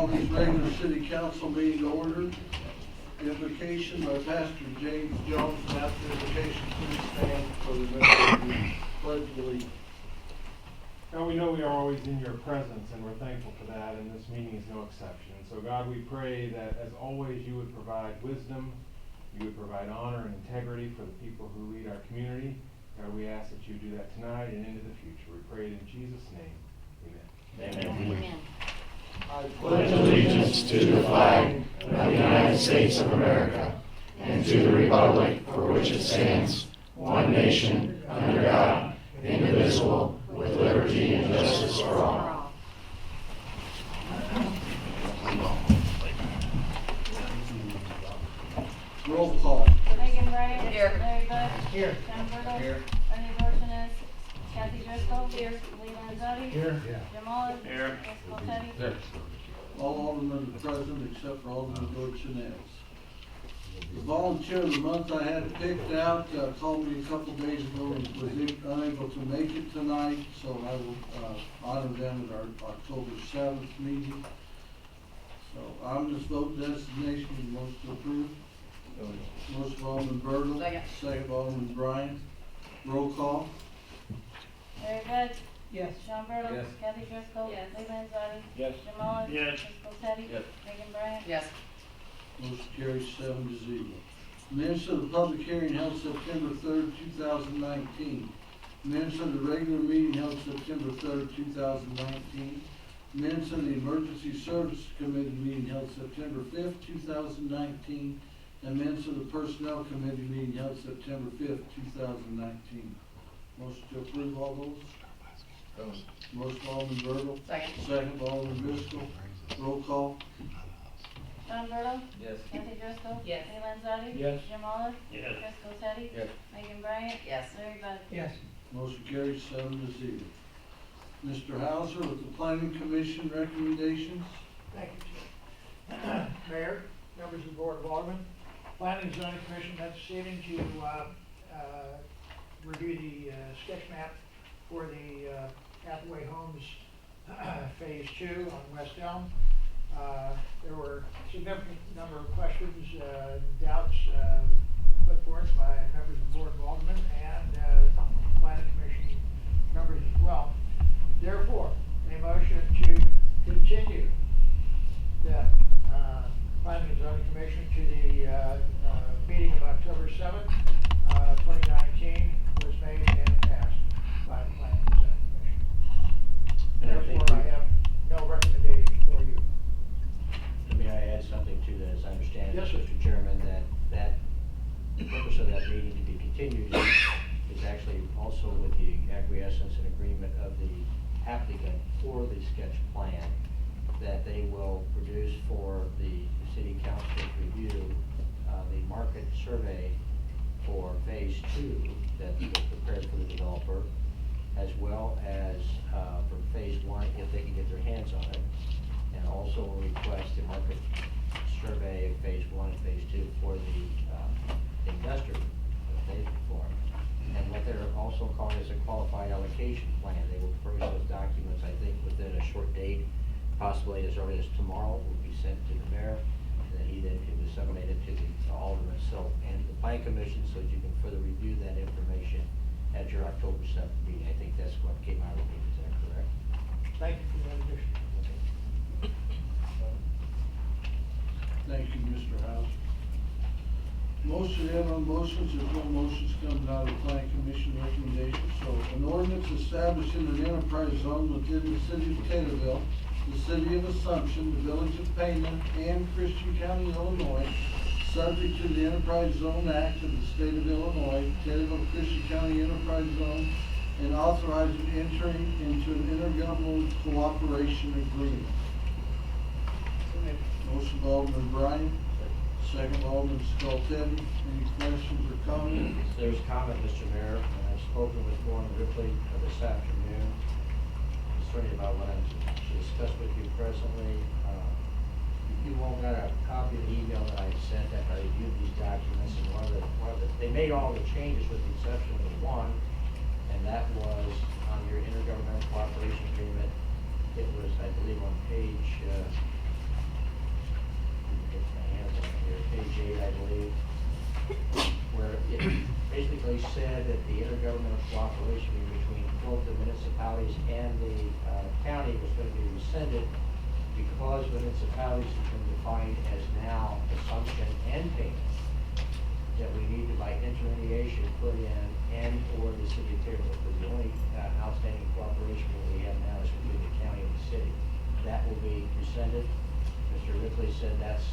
call this regular city council meeting to order. Invocation by Pastor James Jones. After invocation, please stand for the pledge of allegiance. God, we know we are always in your presence, and we're thankful for that, and this meeting is no exception. So God, we pray that as always you would provide wisdom, you would provide honor and integrity for the people who lead our community. God, we ask that you do that tonight and into the future. We pray it in Jesus' name. Amen. Amen. I Pledge allegiance to the flag of the United States of America and to the republic for which it stands, one nation, under God, indivisible, with liberty and justice for all. roll call. Megan Bryant. Here. Larry Bud. Here. John Bertle. Here. Ernie Dorchenez. Kathy Driscoll. Here. Lee Landzadi. Here. Jim Olive. Here. Jessica Teddy. All aldermen are present except for Alderman Dorchenez. The volunteer of the month I had picked out called me a couple days ago and was unable to make it tonight, so I will honor them at our October 7th meeting. So I'm just vote designation, most to approve. Motion of Alderman Bertle. Second. Second of Alderman Bryant. Roll call. Larry Bud. Yes. John Bertle. Yes. Kathy Driscoll. Yes. Lee Landzadi. Yes. Jim Olive. Yes. Jessica Teddy. Yes. Megan Bryant. Yes. Motion carries 7-0. Minutes of the public hearing held September 3rd, 2019. Minutes of the regular meeting held September 3rd, 2019. Minutes of the Emergency Services Committee meeting held September 5th, 2019. And minutes of the Personnel Committee meeting held September 5th, 2019. Motion to approve all those? Motion by Alderman Bertle. Second. Second by Alderman Driscoll. Roll call. John Bertle. Yes. Kathy Driscoll. Yes. Lee Landzadi. Yes. Jim Olive. Yes. Jessica Teddy. Yes. Megan Bryant. Yes. Larry Bud. Yes. Motion carries 7-0. Mr. Hauser with the Planning Commission recommendations. Thank you, Chair. Mayor, members of the Board of Aldermen, Planning and Zoning Commission met this evening to review the sketch map for the Hathaway Homes Phase 2 on West Elm. There were a significant number of questions, doubts put forth by members of the Board of Aldermen and Planning Commission members as well. Therefore, a motion to continue the Planning and Zoning Commission to the meeting of October 7th, 2019 was made and passed by the Planning and Zoning Commission. Therefore, I have no recommendation for you. May I add something to that, as I understand it, Yes, sir. Mr. Chairman, that the purpose of that meeting to be continued is actually also with the acquiescence and agreement of the applicant for the sketch plan that they will produce for the city council's review, the market survey for phase 2 that's prepared for the developer, as well as for phase 1 if they can get their hands on it, and also will request a market survey of phase 1 and phase 2 for the investor that they perform. And what they're also calling is a qualified allocation plan. They will furnish those documents, I think, within a short date, possibly as early as tomorrow, will be sent to the mayor, and then he then can disseminate it to the aldermen and the planning commission so that you can further review that information at your October 7th meeting. I think that's what came out of it. Is that correct? Thank you for that addition. Thank you, Mr. Hauser. Motion and on motions, there's no motions coming out of the Planning Commission recommendation. So an ordinance establishing an enterprise zone within the city of Taylorville, the city of Assumption, the village of Pana, and Christian County, Illinois, subject to the Enterprise Zone Act of the state of Illinois, Taylorville Christian County Enterprise Zone, and authorizing entering into an intergovernmental cooperation agreement. Motion by Alderman Bryant, second by Alderman Skoltedi. Any questions or comments? There's a comment, Mr. Mayor, and I've spoken with Warren Ripley this afternoon concerning about what I'm to discuss with you presently. You all got a copy of the email that I sent after I reviewed these documents, and they made all the changes with the exception of one, and that was on your intergovernmental cooperation agreement. It was, I believe, on page near page 8, I believe, where it basically said that the intergovernmental cooperation between both the municipalities and the county was going to be rescinded because municipalities have been defined as now assumption and payment, that we need to, by interlineation, put in and or the city of Taylorville, because the only outstanding cooperation that we have now is between the county and the city. That will be rescinded. Mr. Ripley said that's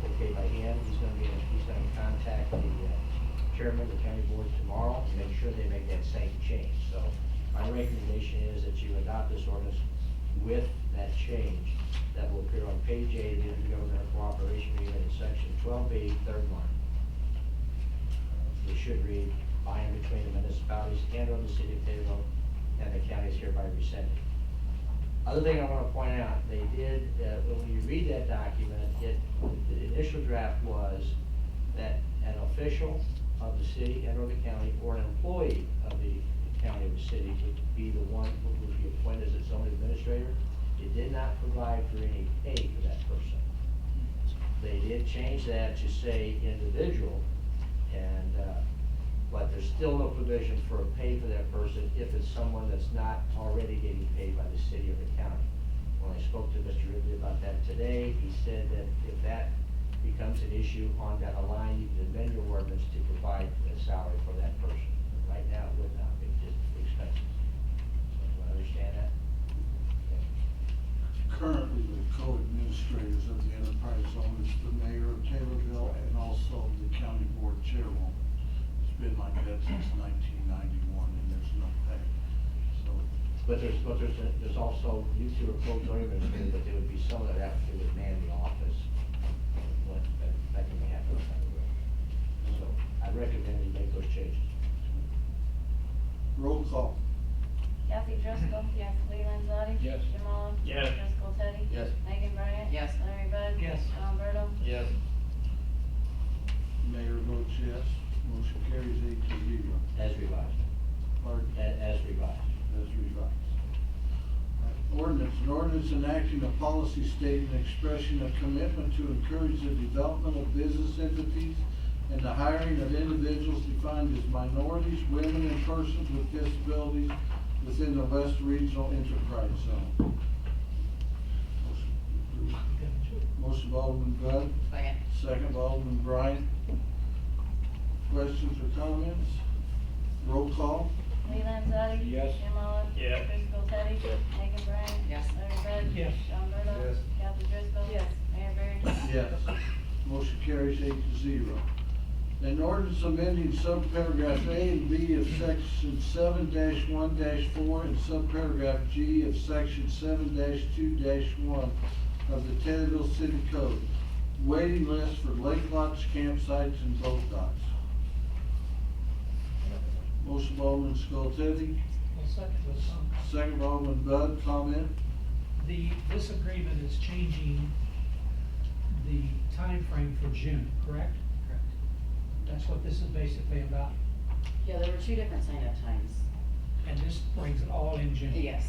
okay by him. He's gonna contact the chairman of the county board tomorrow to make sure they make that same change. So my recommendation is that you adopt this ordinance with that change that will appear on page 8 of the intergovernmental cooperation agreement in section 12B, third line. It should read, by and between the municipalities and or the city of Taylorville and the county is hereby rescinded. Other thing I want to point out, they did, when you read that document, the initial draft was that an official of the city and or the county or an employee of the county or the city would be the one who would be appointed as its own administrator. It did not provide for any pay for that person. They did change that to say individual, and but there's still no provision for a pay for that person if it's someone that's not already getting paid by the city or the county. When I spoke to Mr. Ridley about that today, he said that if that becomes an issue on that line, you can amend your ordinance to provide a salary for that person. Right now, it would not be, just expenses. So, do I understand that? Okay. Currently, the co-administrators of the enterprise zone is the mayor of Taylorville and also the county board chairwoman. It's been like that since 1991, and there's no pay. So, But there's also, you two are full-time administrators, but there would be some that have to do with man the office. That can happen. So I recommend you make those changes. roll call. Kathy Driscoll. Yes. Lee Landzadi. Yes. Jim Olive. Yes. Driscoll Teddy. Yes. Megan Bryant. Yes. Larry Bud. Yes. Sean Bertle. Yes. Mayor votes yes. Motion carries 8-0. As revised. Pardon? As revised. As revised. Ordinance, an ordinance enacting a policy statement expressing a commitment to encourage the development of business entities and the hiring of individuals defined as minorities, women, and persons with disabilities within the West Regional Enterprise Zone. Motion by Alderman Bud, Second. second by Alderman Bryant. Questions or comments? Roll call. Lee Landzadi. Yes. Jim Olive. Yes. Driscoll Teddy. Yes. Megan Bryant. Yes. Larry Bud. Yes. Sean Bertle. Yes. Kathy Driscoll. Yes. Mayor Barry. Yes. Motion carries 8-0. An ordinance amending subparagraph A and B of section 7-1-4 and subparagraph G of section 7-2-1 of the Taylorville City Code. Waiting list for lake lots, campsites, and boat docks. Motion by Alderman Skoltedi, Well, second with some, second by Alderman Bud, comment? this agreement is changing the time frame for June, correct? Correct. That's what this is basically about, Yeah, there were two different sign-up times. and this brings it all in June. Yes.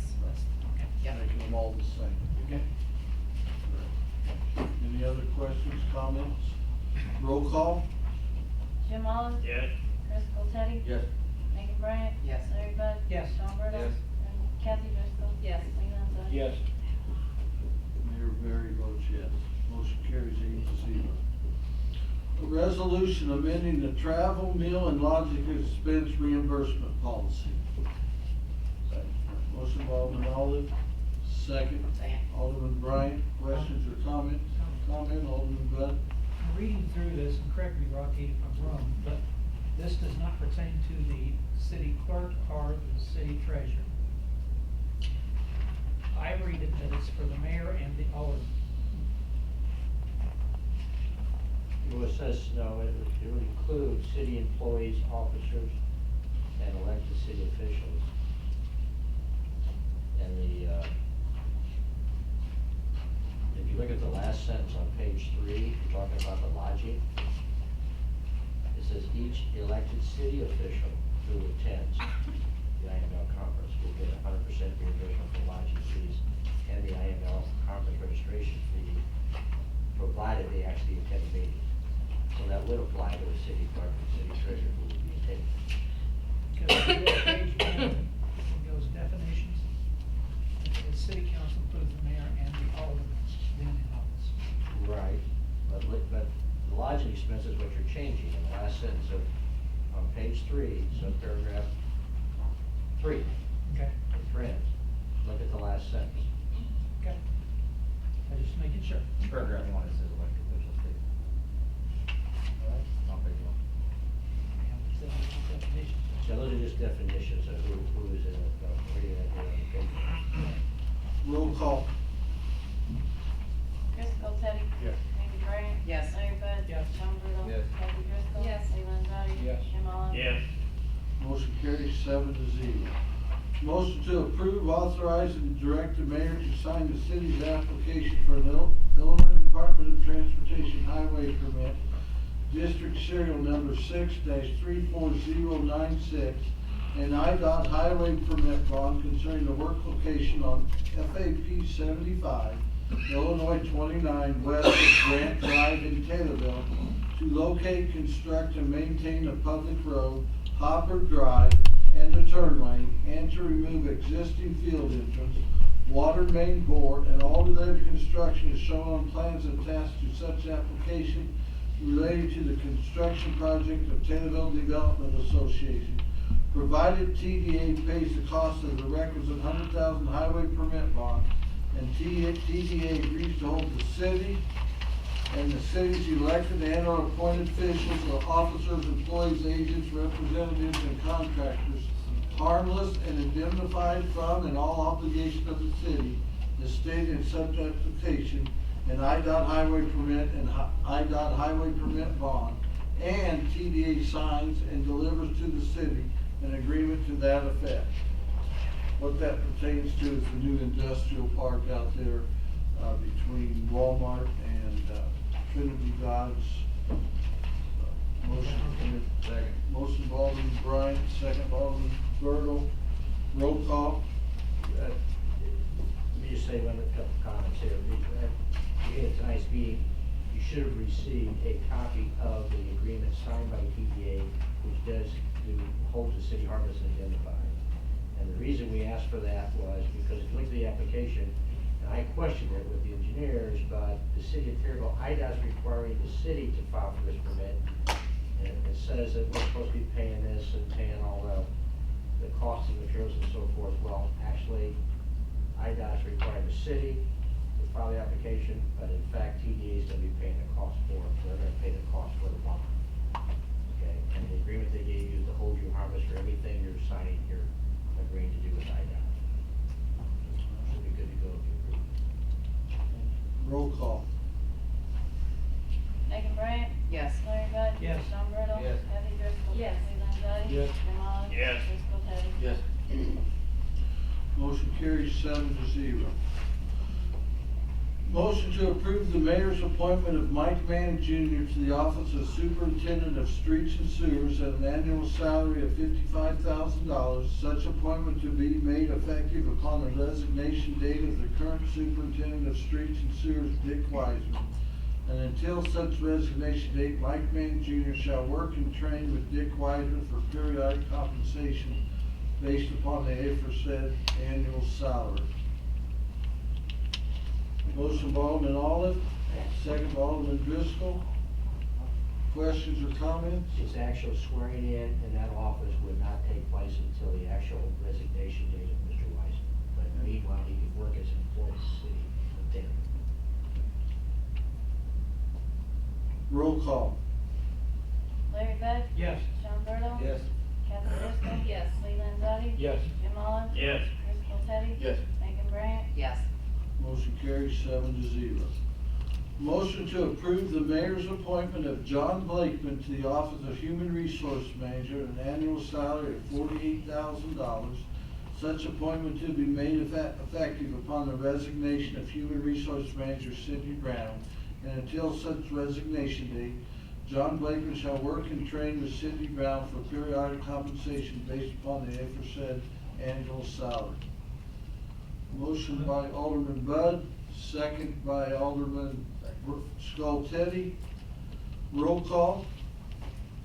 Okay. Yep. Making them all the same. Okay. Any other questions, comments? Roll call? Jim Olive. Yes. Driscoll Teddy. Yes. Megan Bryant. Yes. Larry Bud. Yes. Sean Bertle. Yes. And Kathy Driscoll. Yes. Lee Landzadi. Yes. Mayor Barry votes yes. Motion carries 8-0. A resolution amending the travel, meal, and lodging expense reimbursement policy. Motion by Alderman Olive, second. Second. Alderman Bryant, questions or comments? Comment, Alderman Bud? I'm reading through this, and correct me, Rocky, if I'm wrong, but this does not pertain to the city clerk or the city treasurer. I read it that it's for the mayor and the alderman. Well, it says, no, it would include city employees, officers, and elected city officials. And if you look at the last sentence on page 3, you're talking about the lodging. It says each elected city official who attends the IML conference will get 100% reimbursement for lodging fees and the IML conference registration fee, provided they actually attend the meeting. So that would apply to the city clerk and city treasurer who would be attending. Because we go to page one, it goes definitions, and the city council includes the mayor and the alderman then in office. Right, but the lodging expense is what you're changing in the last sentence of, on page 3, subparagraph 3, Okay, the trends. Look at the last sentence. okay. I'm just making sure. Paragraph 1, it says elected officials too. All right, on page 1. Yeah, so definitions. So those are just definitions of who is in it, reading it here on the page. Roll call. Driscoll, Teddy. Yes. Amy Grant. Yes. Larry Bud. Yes. Sean Burdell. Yes. Kathy Driscoll. Yes. Lee Landzadi. Yes. Jim Olive. Motion carries 7-0. Motion to approve, authorize, and direct the mayor to sign the city's application for an Illinois Department of Transportation highway permit, district serial number 6-34096, and IDOT highway permit bond concerning the work location on FAP 75, Illinois 29, west of Grant Drive in Taylorville, to locate, construct, and maintain a public road, Hopper Drive, and the turn lane, and to remove existing field entrance, water main board, and all related construction is shown on plans attached to such application related to the construction project of Taylorville Development Association, provided TDA pays the cost of the requisite $100,000 highway permit bond, and TDA agrees to hold the city and the city's elected and or appointed officials or officers, employees, agents, representatives, and contractors harmless and indemnified from and all obligation of the city as stated in such application, an IDOT highway permit and IDOT highway permit bond, and TDA signs and delivers to the city an agreement to that effect. What that pertains to is the new industrial park out there between Walmart and Trinity Dodge. Motion. Second. Motion by Alderman Bryant, second by Alderman Bertle. Roll call. Let me just say one couple comments here. Again, tonight's meeting, you should have received a copy of the agreement signed by TDA, which does hold the city harmless and indemnified. And the reason we asked for that was because if you look at the application, and I questioned it with the engineers, but the city of Taylorville, IDOT is requiring the city to file for this permit. And it says that we're supposed to be paying this and paying all the costs of materials and so forth. Well, actually, IDOT is requiring the city to file the application, but in fact, TDA is going to be paying the cost for it. They're going to pay the cost for the bond. Okay, and the agreement they gave you is to hold you harmless for everything you're signing here, agreeing to do with IDOT. Should be good to go if you agree. Roll call. Megan Brant. Yes. Larry Bud. Yes. Sean Burdell. Yes. Kathy Driscoll. Yes. Lee Landzadi. Yes. Jim Olive. Yes. Driscoll, Teddy. Yes. Motion carries 7-0. Motion to approve the mayor's appointment of Mike Mann Jr. to the office of Superintendent of Streets and Sewers at an annual salary of $55,000. Such appointment to be made effective upon the resignation date of the current Superintendent of Streets and Sewers, Dick Wiseman. And until such resignation date, Mike Mann Jr. shall work and train with Dick Wiseman for periodic compensation based upon the aforesaid annual salary. Motion by Alderman Olive, second by Alderman Driscoll. Questions or comments? His actual swearing in that office would not take place until the actual resignation date of Mr. Wiseman. But meanwhile, he could work as an employee of the city of Taylorville. Roll call. Larry Bud. Yes. Sean Burdell. Yes. Kathy Driscoll. Yes. Lee Landzadi. Yes. Jim Olive. Yes. Driscoll, Teddy. Yes. Megan Brant. Yes. Motion carries 7-0. Motion to approve the mayor's appointment of John Blakeman to the office of Human Resource Manager at an annual salary of $48,000. Such appointment to be made effective upon the resignation of Human Resource Manager Sidney Brown, and until such resignation date, John Blakeman shall work and train with Sidney Brown for periodic compensation based upon the aforesaid annual salary. Motion by Alderman Bud, second by Alderman Skull Teddy. Roll call?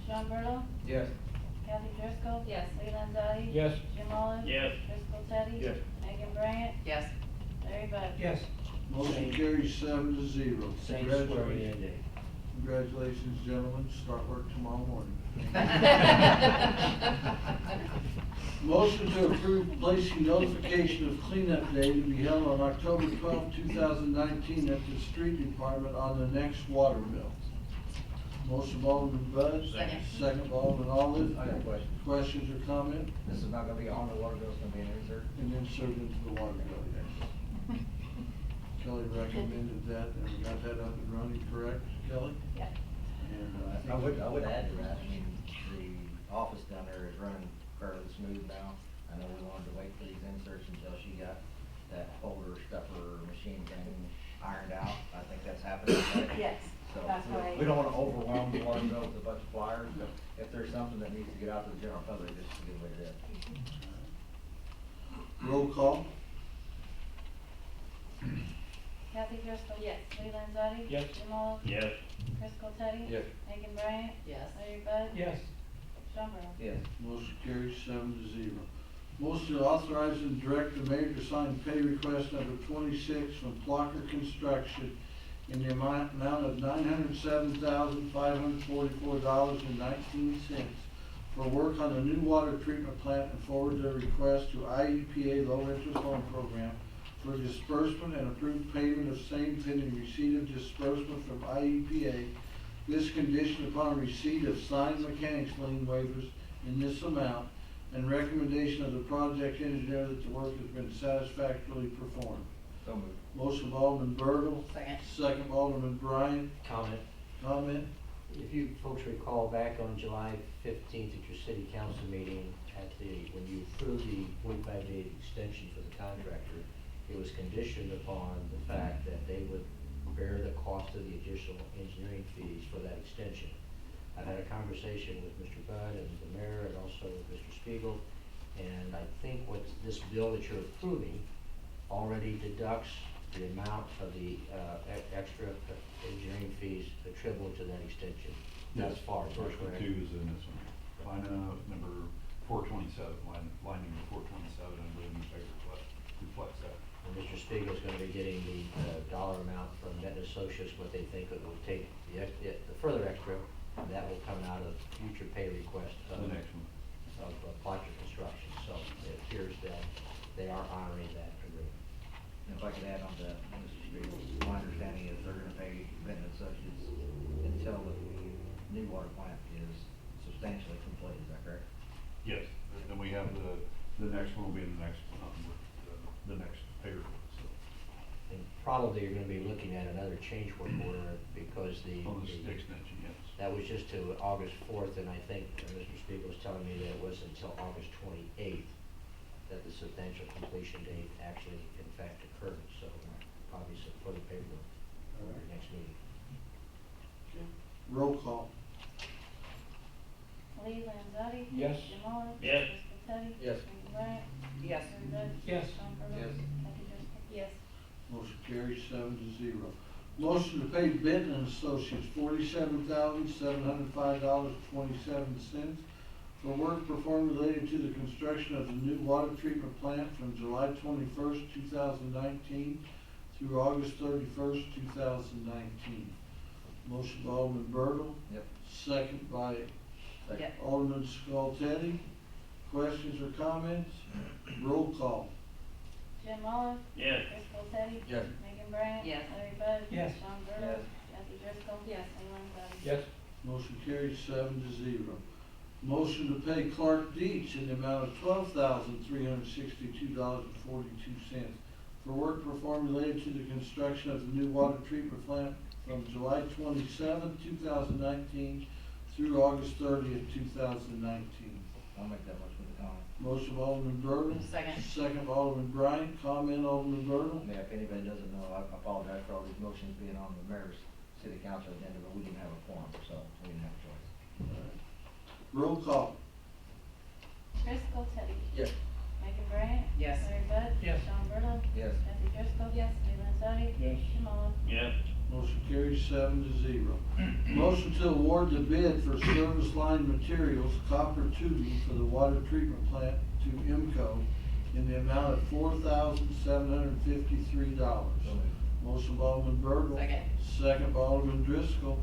Sean Burdell, Yes. Kathy Driscoll. Yes. Lee Landzadi. Yes. Jim Olive. Yes. Driscoll Teddy. Yes. Megan Bryant. Yes. Larry Bud. Yes. Motion carries 7-0. Same swearing in Congratulations. day. Congratulations, gentlemen. Start work tomorrow morning. Motion to approve placing notification of cleanup day to be held on October 12, 2019 at the street department on the next water bill. Motion by Alderman Bud. Second. Second by Alderman Olive. I got a question. Questions or comment? This is not gonna be on the water bill, it's gonna be an insert? And insert into the water bill, yes. Kelly recommended that, and we got that up and running, correct, Kelly? Yeah. And I would add to that, I mean, the office down there is running fairly smooth now. I know we wanted to wait for these inserts until she got that folder stuffer machine thing ironed out. I think that's happening, right? Yes, So that's right. we don't wanna overwhelm the water bill with a bunch of flyers. If there's something that needs to get out to the general public, this is a good way to do it. roll call? Kathy Driscoll. Yes. Lee Landzadi. Yes. Jim Olive. Yes. Driscoll Teddy. Yes. Megan Bryant. Yes. Larry Bud. Yes. Sean Burdell. Yes. Motion carries 7-0. Motion to authorize and direct the mayor to sign pay request number 26 from Plocher Construction in the amount of $907,544.19 for work on the new water treatment plant and forward the request to IEPA Low Interest Loan Program for disbursement and approved payment of same pending receipt of disbursement from IEPA. This conditioned upon receipt of signed mechanics lien waivers in this amount and recommendation of the project engineer that the work has been satisfactorily performed. So moved. Motion by Alderman Bertle. Second. Second by Alderman Bryant. Comment. Comment? If you folks recall back on July 15th at your city council meeting, when you approved the 45-day extension for the contractor, it was conditioned upon the fact that they would bear the cost of the additional engineering fees for that extension. I've had a conversation with Mr. Budd and the mayor and also with Mr. Spiegel, and I think what this bill that you're approving already deducts the amount of the extra engineering fees attributable to that extension thus far. Is that Article correct? 2 is in this one. Line number 427, line number 427, I believe the newspaper reflects that. And Mr. Spiegel's gonna be getting the dollar amount from Net Associates, what they think it will take, the further extra, and that will come out of future pay request of The next one. Plocher Construction. So it appears that they are honoring that agreement. And if I could add on to Mr. Spiegel, my understanding is they're gonna pay Benton Associates until the new water plant is substantially complete, is that correct? Yes, then we have the next one will be in the next, the next pay report, so. And probably you're gonna be looking at another change work order because On the extension, yes. that was just to August 4th, and I think Mr. Spiegel was telling me that it was until August 28th that the substantial completion date actually in fact occurred, so probably some further paperwork for our next meeting. Roll call? Lee Landzadi. Yes. Jim Olive. Yes. Driscoll Teddy. Yes. Megan Bryant. Yes. Larry Bud. Yes. Sean Burdell. Yes. Kathy Driscoll. Yes. Motion carries 7-0. Motion to pay Benton and Associates $47,705.27 for work performed related to the construction of the new water treatment plant from July 21st, 2019 through August 31st, 2019. Motion by Alderman Bertle. Yep. Second by Yep. Alderman Skoltedi. Questions or comments? Roll call. Jim Olive. Yes. Driscoll Teddy. Yes. Megan Bryant. Yes. Larry Bud. Yes. Sean Burdell. Yes. Kathy Driscoll. Yes. Lee Landzadi. Yes. Motion carries 7-0. Motion to pay Clark Dietz in the amount of $12,362.42 for work performed related to the construction of the new water treatment plant from July 27, 2019 through August 30th, 2019. I'll make that motion with the comment. Motion by Alderman Bertle. Second. Second by Alderman Bryant. Comment, Alderman Bertle. Yeah, if anybody doesn't know, I apologize for all these motions being on the mayor's city council agenda, but we didn't have a quorum, so we didn't have a choice. Roll call. Driscoll Teddy. Yes. Megan Bryant. Yes. Larry Bud. Yes. Sean Burdell. Yes. Kathy Driscoll. Yes. Lee Landzadi. Yes. Jim Olive. Yes. Motion carries 7-0. Motion to award the bid for service line materials, copper tubing for the water treatment plant to IMCO in the amount of $4,753. Motion by Alderman Bertle. Second. Second by Alderman Driscoll.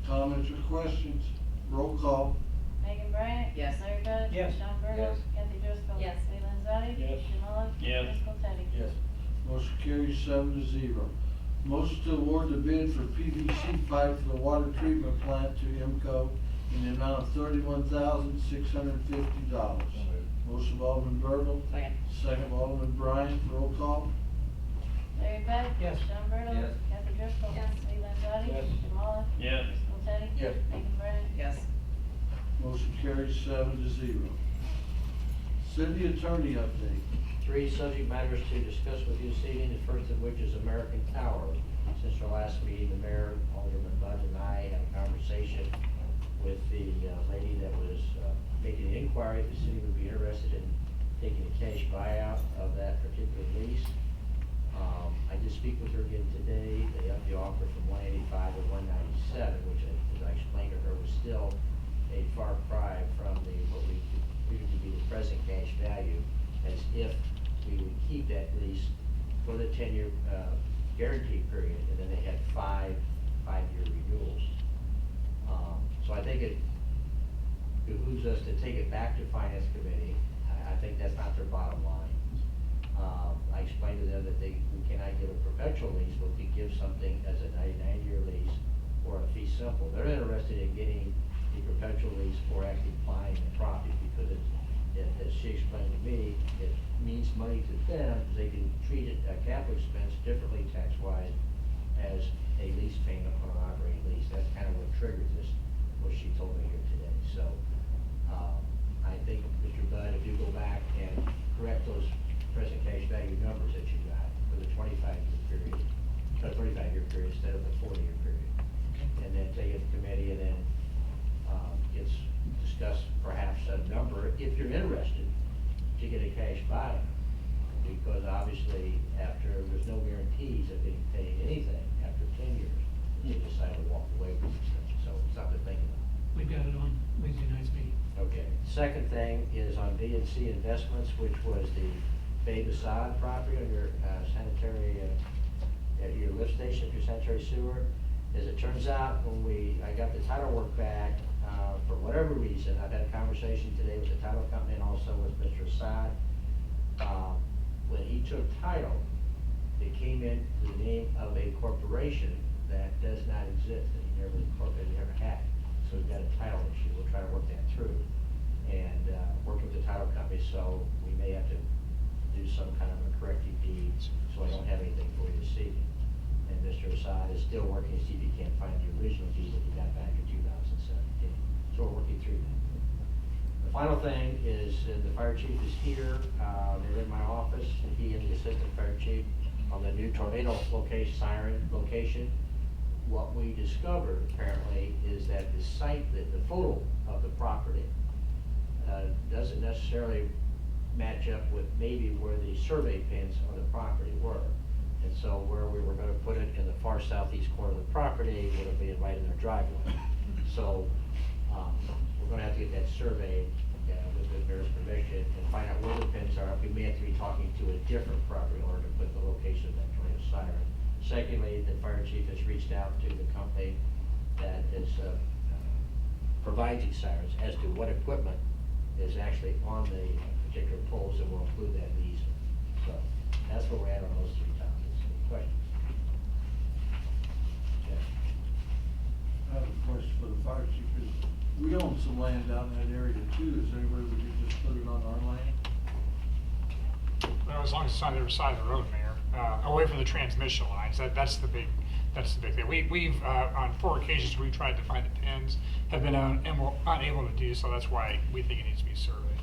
Comments or questions? Roll call. Megan Bryan. Yes. Larry Bud. Yes. Sean Burdell. Yes. Kathy Driscoll. Yes. Lee Landzadi. Yes. Jim Olive. Yes. Driscoll Teddy. Yes. Motion carries 7-0. Motion to award the bid for PVC pipe for the water treatment plant to IMCO in the amount of $31,650. Motion by Alderman Bertle. Second. Second by Alderman Bryan. Roll call. Larry Bud. Yes. Sean Burdell. Yes. Kathy Driscoll. Yes. Lee Landzadi. Yes. Jim Olive. Yes. Driscoll Teddy. Yes. Megan Bryan. Yes. Motion carries 7-0. City attorney update. 3 subject matters to discuss with you this evening, the first of which is American Tower. Since our last meeting, the mayor, Alderman Bud, and I had a conversation with the lady that was making an inquiry if the city would be interested in taking a cash buyout of that particular lease. I did speak with her again today. They upped the offer from 185 to 197, which, as I explained to her, was still a far cry from what we consider to be the present cash value, as if we would keep that lease for the 10-year guarantee period, and then they had five-year renewals. So I think it behooves us to take it back to Finance Committee. I think that's not their bottom line. I explained to them that we cannot give a perpetual lease, but we give something as a 99-year lease or a fee simple. They're interested in getting a perpetual lease for actually buying the property, because as she explained to me, it means money to them, because they can treat it, a capital expense, differently tax-wise as a lease payment on an operating lease. That's kind of what triggered this, what she told me here today. So, I think, Mr. Budd, if you go back and correct those present cash value numbers that you got for the 25-year period, 35-year period instead of the 40-year period, and then take it to committee, and then it's discussed perhaps a number, if you're interested, to get a cash buyout. Because obviously, after, there's no guarantees of being paid anything after 10 years, they decide to walk away from this thing. So it's something to think about. We've got it on Wednesday night's meeting. Okay. Second thing is on B&C Investments, which was the Bay Basad property on your sanitary, at your lift station, your sanitary sewer. As it turns out, when I got the title work back, for whatever reason, I've had a conversation today with the title company and also with Mr. Assad. When he took title, it came in the name of a corporation that does not exist, that he never had. So we've got a title issue. We'll try to work that through. And working with the title company, so we may have to do some kind of a corrective deed, so I don't have anything for you this evening. And Mr. Assad is still working to see if he can't find the original deed that he got back in 2017. So we're working through that. The final thing is, the fire chief is here. They're in my office, and he and the assistant fire chief on the new tornado siren location. What we discovered apparently is that the site, the photo of the property doesn't necessarily match up with maybe where the survey pins on the property were. And so where we were gonna put it in the far southeast corner of the property would have been right in their driveway. So, we're gonna have to get that surveyed with the mayor's permission and find out where the pins are. We may have to be talking to a different property owner to put the location of that tornado siren. Secondly, the fire chief has reached out to the company that is, provides these sirens as to what equipment is actually on the particular poles, and we'll include that in the easement. So, that's where we're at on those 3 topics. Any questions? Yes. I have a question for the fire chief. We own some land down in that area too. Is there any way we could just put it on our land? Well, as long as it's on the other side of the road, Mayor, away from the transmission lines, that's the big thing. We've on 4 occasions, we've tried to find the pins, have been and we're unable to do so. That's why we think it needs to be surveyed.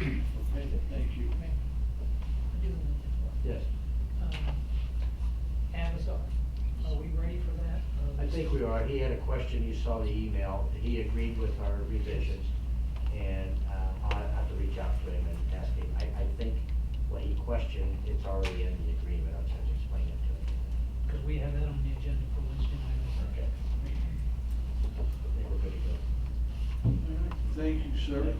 Okay, thank you. Yes. Amazon, are we ready for that? I think we are. He had a question, you saw the email, he agreed with our revisions, and I'll have to reach out to him and ask him. I think what he questioned, it's already in the agreement, I'll just explain it to him. because we have that on the agenda for Wednesday night. Okay. I think we're good to go. Thank you, sir.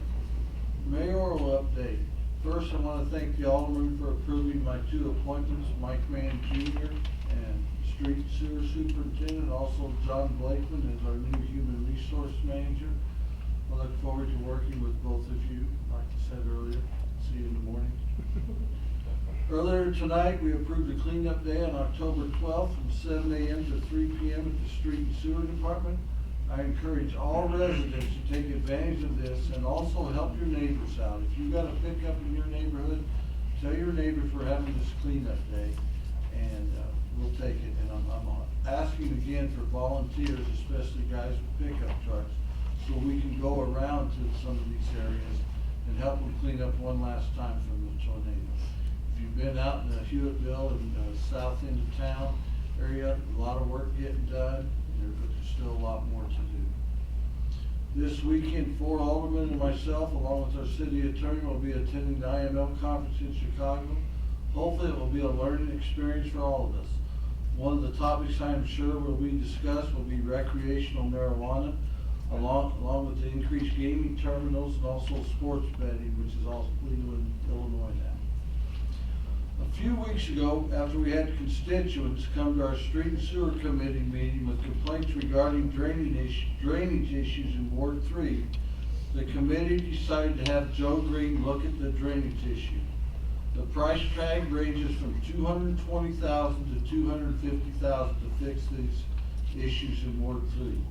Mayoral update. First, I want to thank the Alderman for approving my 2 appointments, Mike Mann Jr. and Street and Sewer Superintendent, also John Blakeman as our new Human Resource Manager. I look forward to working with both of you, like I said earlier. See you in the morning. Earlier tonight, we approved a cleanup day on October 12th from 7 a.m. to 3 p.m. at the Street and Sewer Department. I encourage all residents to take advantage of this and also help your neighbors out. If you've got a pickup in your neighborhood, tell your neighbors we're having this cleanup day, and we'll take it. And I'm asking again for volunteers, especially guys with pickup trucks, so we can go around to some of these areas and help them clean up one last time from the tornado. If you've been out in the Hewitttville and south end of town area, a lot of work getting done, but there's still a lot more to do. This weekend, 4 aldermen and myself, along with our city attorney, will be attending the IML conference in Chicago. Hopefully it will be a learning experience for all of us. One of the topics I'm sure will be discussed will be recreational marijuana, along with the increased gaming terminals and also sports betting, which is also legal in Illinois now. A few weeks ago, after we had constituents come to our Street and Sewer Committee meeting with complaints regarding drainage issues in Ward 3, the committee decided to have Joe Green look at the drainage issue. The price tag ranges from $220,000 to $250,000 to fix these issues in Ward 3.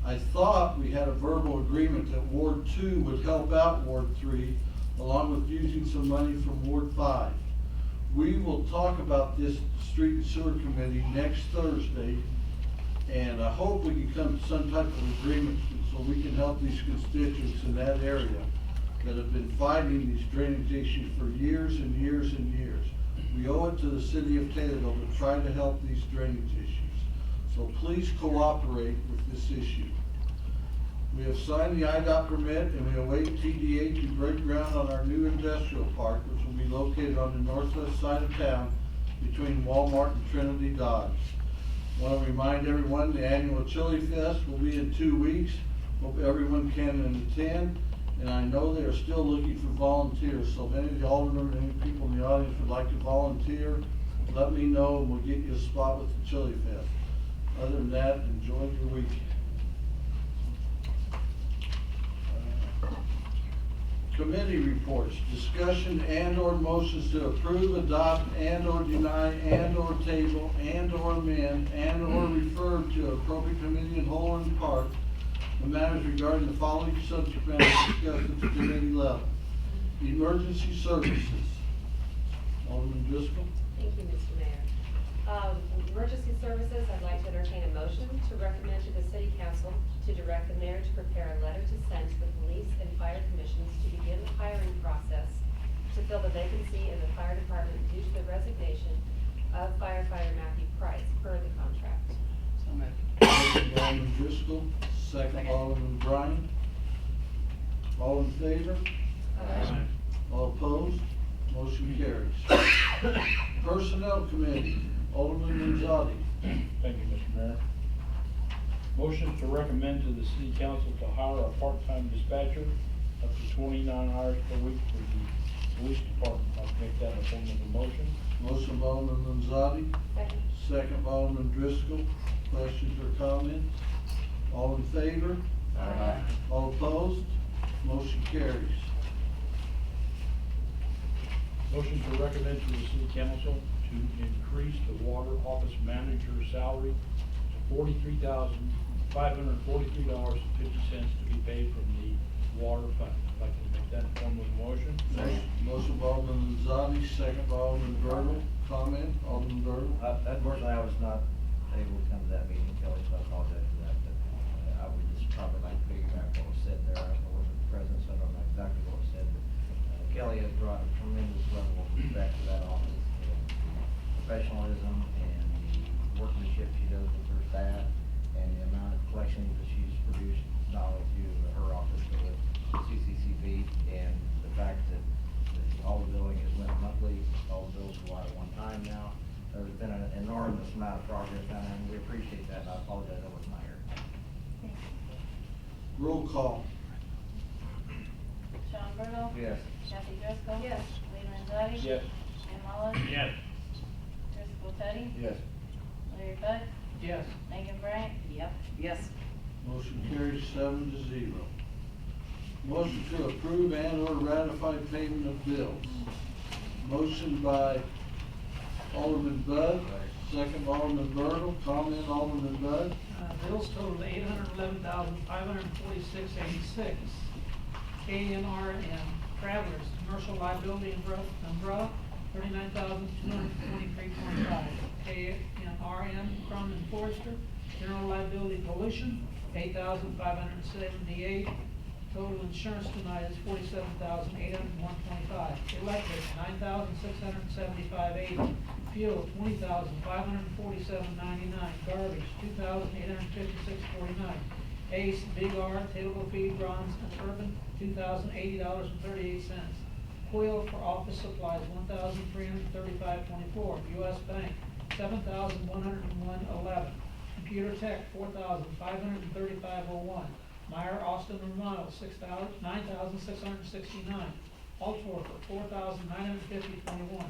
I thought we had a verbal agreement that Ward 2 would help out Ward 3, along with using some money from Ward 5. We will talk about this Street and Sewer Committee next Thursday, and I hope we can come to some type of agreement so we can help these constituents in that area that have been fighting these drainage issues for years and years and years. We owe it to the city of Taylorville to try to help these drainage issues. So please cooperate with this issue. We have signed the IDOT permit and we await TDA to break ground on our new industrial park, which will be located on the northwest side of town between Walmart and Trinity Dodge. I want to remind everyone the annual Chili Fest will be in 2 weeks. Hope everyone can attend, and I know they are still looking for volunteers, so if any of the aldermen or any people in the audience would like to volunteer, let me know and we'll get you a spot with the Chili Fest. Other than that, enjoy your week. Committee reports, discussion and/or motions to approve, adopt, and/or deny, and/or table, and/or amend, and/or refer to appropriate committee in whole and part the matters regarding the following subject matter discussed at the committee level. Emergency services. Alderman Driscoll. Thank you, Mr. Mayor. Emergency services, I'd like to entertain a motion to recommend to the city council to direct the mayor to prepare a letter to send to the police and fire commissions to begin the hiring process to fill the vacancy in the fire department due to the resignation of firefighter Matthew Price per the contract. So moved. Motion by Alderman Driscoll, second by Alderman Bryan. All in favor? Aye. All opposed? Motion carries. Personnel Committee, Alderman Manzotti. Thank you, Mr. Mayor. Motion to recommend to the city council to hire a part-time dispatcher up to 29 hours per week for the police department. I'll make that in the form of a motion. Motion by Alderman Manzotti, Second. second by Alderman Driscoll. Questions or comments? All in favor? Aye. All opposed? Motion carries. Motion to recommend to the city council to increase the water office manager's salary to $43,543.50 to be paid from the water fund. I'd like to make that in form of a motion. Motion by Alderman Manzotti, second by Alderman Bertle. Comment, Alderman Bertle? Unfortunately, I was not able to come to that meeting, Kelly, so I apologize for that, but I would just probably like to piggyback what was said there. I wasn't present, so I don't know exactly what was said, but Kelly has brought a tremendous level of respect to that office, professionalism and the workmanship she does with her staff, and the amount of collections that she's produced, not only through her office, but with CCCB, and the fact that all the billing is went monthly, all the bills go out at one time now, there's been an enormous amount of progress done, and we appreciate that. I apologize, I wasn't here. Roll call. Sean Burdell. Yes. Kathy Driscoll. Yes. Lee Landzadi. Yes. Jim Mullins. Yes. Chris Teddy. Yes. Larry Bud. Yes. Megan Bryant. Yep, yes. Motion carries 7-0. Motion to approve and or ratify payment of bills. Motion by Alderman Bud, second by Alderman Bertle. Comment, Alderman Bud? Bills totaled $811,546.86. KNRM Travelers Commercial Liability Umbrella, $39,223.25. KNRM Crum and Forester General Liability Pollution, $8,578. Total insurance tonight is $47,801.25. Electric, $9,675.80. Fuel, $20,547.99. Garbage, $2,856.49. Ace, Big R, Taylorville Feed, Bronze, and Urban, $2,080.38. Quill for office supplies, $1,335.24. US Bank, $7,101.11. Computer Tech, $4,535.01. Meyer, Austin, and Romano, $9,669. Altor for $4,950.21.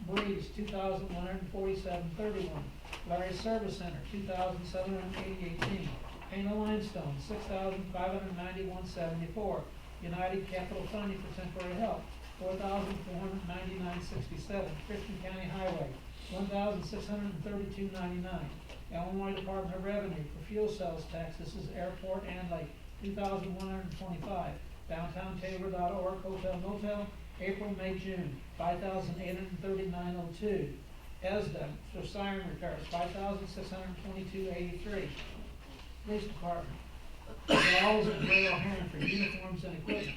Breeze, $2,147.31. Larry Service Center, $2,780.18. Paint and Limestone, $6,591.74. United Capital Funding for Temporary Help, $4,499.67. Christian County Highway, $1,632.99. Illinois Department of Revenue for fuel sales tax, this is airport and lake, $2,125. Downtown Taylor.org Hotel Motel, April, May, June, $5,839.02. ESDA for siren repairs, $5,622.83. Police Department, Wells and Ray O'Hannon for uniforms and equipment,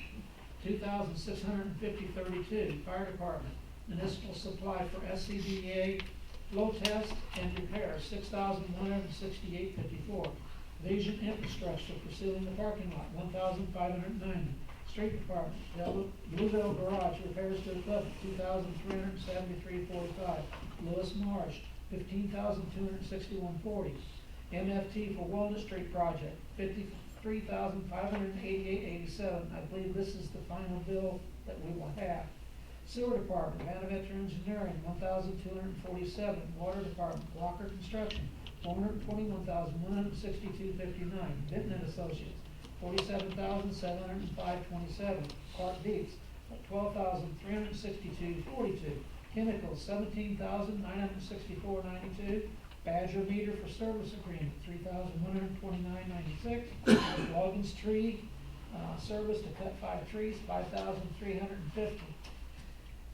$2,650.32. Fire Department, municipal supply for SCBA flow test and repair, $6,168.54. Vision Infrastructure for sealing the parking lot, $1,590. Street Department, Blueville Garage repairs to equipment, $2,373.45. Lewis Marsh, $15,261.40. MFT for Walnut Street project, $53,588.87. I believe this is the final bill that we will have. Sewer Department, Vanametra Engineering, $1,247. Water Department, Walker Construction, $421,162.59. Benton Associates, $47,705.27. Clark Dietz, $12,362.42. Chemicals, $17,964.92. Badger Meter for Service Agreement, $3,129.96. Logan's Tree Service to cut 5 trees, $5,350.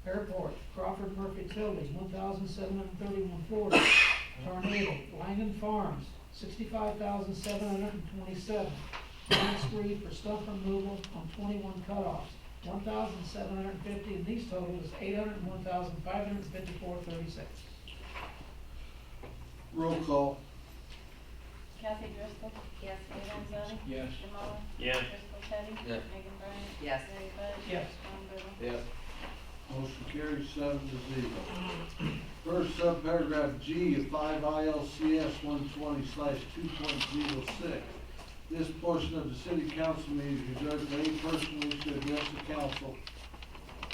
Airport, Crawford Murphy Tilly, $1,731.40. Tornado, Langen Farms, $65,727. Lance Reed for stump removal on 21 cutoffs, $1,750, and these totals $801,554.36. Roll call. Kathy Driscoll. Yes. Lee Landzadi. Yes. Jim Mullins. Yes. Chris Teddy. Yes. Megan Bryant. Yes. Larry Bud. Yes. Sean Burdell. Yes. Motion carries 7-0. First subparagraph G of 5 ILCS 120/2.06. This portion of the city council meeting is reserved for any person wishing to address the council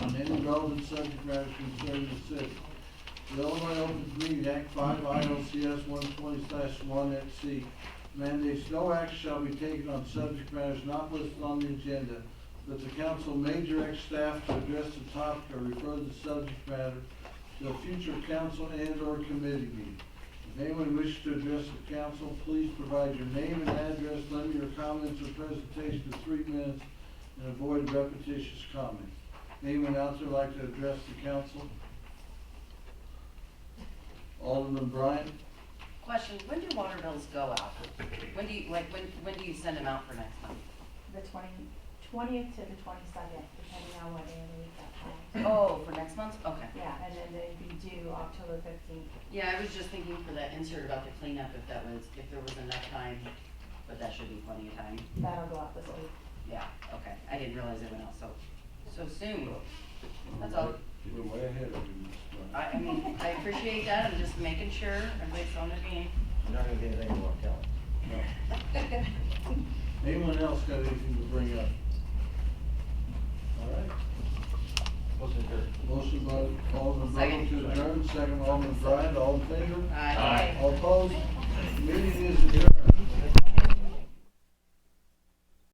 on any relevant subject matters concerning the city. The Illinois Open Meeting Act 5 ILCS 120/1 mandates no action shall be taken on subject matters not listed on the agenda, but the council may direct staff to address the topic or refer the subject matter to a future council and or committee meeting. If anyone wishes to address the council, please provide your name and address, limit your comments or presentation to 3 minutes, and avoid repetitious comments. Anyone out there like to address the council? Alderman Bryant? Question, when do water bills go out? When do you, when do you send them out for next month? The 20th to the 22nd, depending on what day of the week that falls. Oh, for next month? Okay. Yeah, and then they'd be due October 15th. Yeah, I was just thinking for that insert about the cleanup, if there was enough time, but that should be plenty of time. That'll go out this week. Yeah, okay. I didn't realize it went out so soon. That's all. We're way ahead of you, Mr. I mean, I appreciate that, I'm just making sure everybody's on the game. You're not gonna get anything more, tell it. Anyone else got anything to bring up? All right. Motion adjourned. Motion by Alderman Bertle to Second. adjourn, second Alderman Bryant, all in favor? Aye. All opposed? Meeting is adjourned.